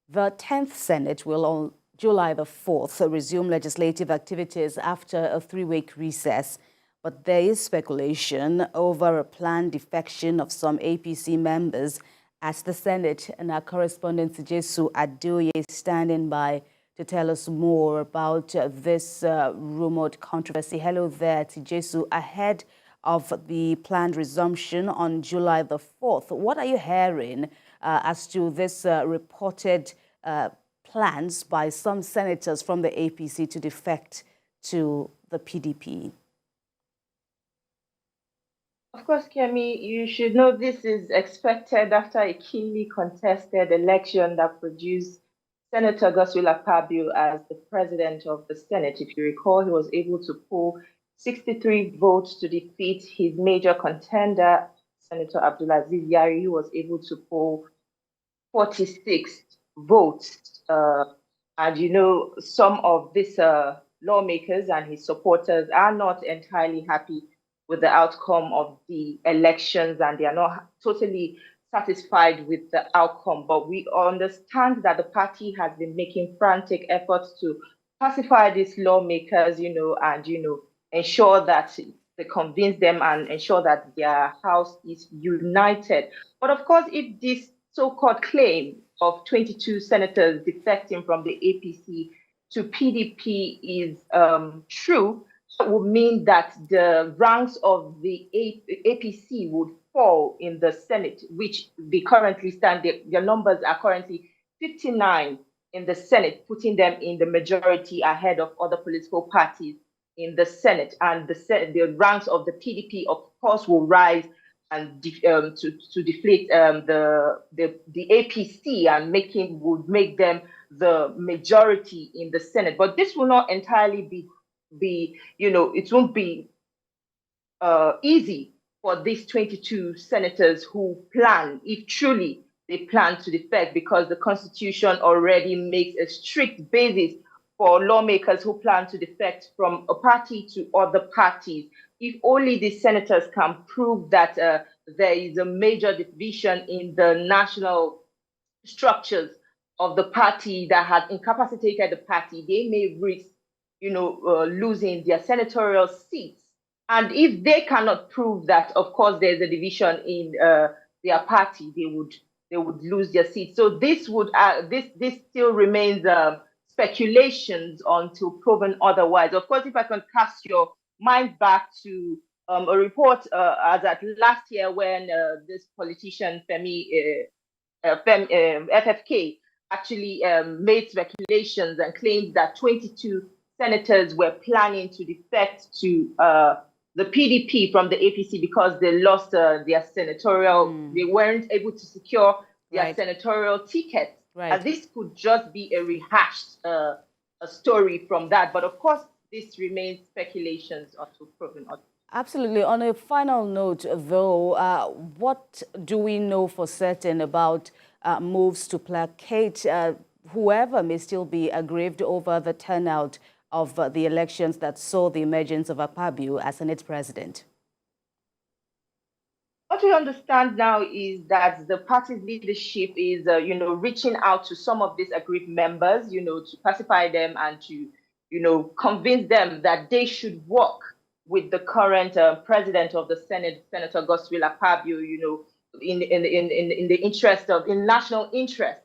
The 10th Senate will on July the 4th resume legislative activities after a 3-week recess. But there is speculation over a planned defection of some APC members at the Senate. And our correspondent Tijesu Adeoye is standing by to tell us more about this rumored controversy. Hello there, Tijesu. Ahead of the planned resumption on July the 4th, what are you hearing as to this reported plans by some senators from the APC to defect to the PDP? Of course, Kemi, you should know this is expected after a keenly contested election that produced Senator Godswill Akpabio as the president of the Senate. If you recall, he was able to pull 63 votes to defeat his major contender, Senator Abdulaziz Yari, who was able to pull 46 votes. And you know, some of these lawmakers and his supporters are not entirely happy with the outcome of the elections, and they are not totally satisfied with the outcome. But we understand that the party has been making frantic efforts to pacify these lawmakers, and ensure that they convince them and ensure that their house is united. But of course, if this so-called claim of 22 senators defecting from the APC to PDP is true, it would mean that the ranks of the APC would fall in the Senate, which they currently stand. Their numbers are currently 59 in the Senate, putting them in the majority ahead of other political parties in the Senate. And the ranks of the PDP, of course, will rise and to deflate the APC and would make them the majority in the Senate. But this will not entirely be it won't be easy for these 22 senators who plan, if truly they plan to defect, because the Constitution already makes a strict basis for lawmakers who plan to defect from a party to other parties. If only the senators can prove that there is a major division in the national structures of the party that has incapacitated the party, they may risk losing their senatorial seats. And if they cannot prove that, of course, there's a division in their party, they would lose their seats. So this still remains speculations until proven otherwise. Of course, if I can cast your mind back to a report as at last year when this politician FFK actually made speculations and claimed that 22 senators were planning to defect to the PDP from the APC because they lost their senatorial, they weren't able to secure their senatorial tickets. And this could just be a rehashed a story from that. But of course, this remains speculations until proven otherwise. Absolutely. On a final note, though, what do we know for certain about moves to placate whoever may still be aggrieved over the turnout of the elections that saw the emergence of Akpabio as Senate president? What we understand now is that the party's leadership is, reaching out to some of these aggrieved members, to pacify them and to, convince them that they should work with the current president of the Senate, Senator Godswill Akpabio, in the interest of, in national interest.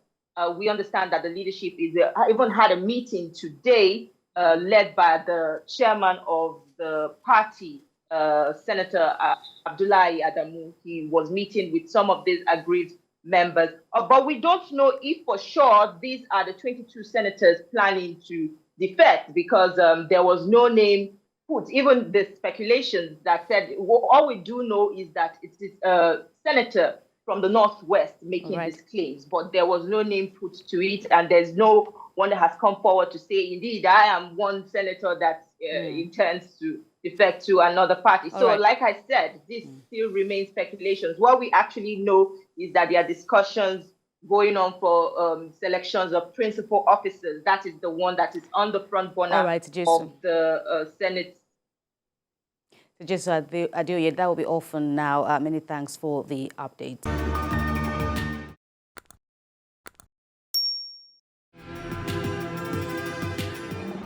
We understand that the leadership is even had a meeting today led by the chairman of the party, Senator Abdullahi Adamu. He was meeting with some of these aggrieved members. But we don't know if for sure these are the 22 senators planning to defect, because there was no name put. Even the speculations that said, all we do know is that it is a senator from the Northwest making these claims, but there was no name put to it, and there's no one that has come forward to say, indeed, I am one senator that intends to defect to another party. So like I said, this still remains speculations. What we actually know is that there are discussions going on for selections of principal officers. That is the one that is on the front burner of the Senate. Tijesu Adeoye, that will be all for now. Many thanks for the update.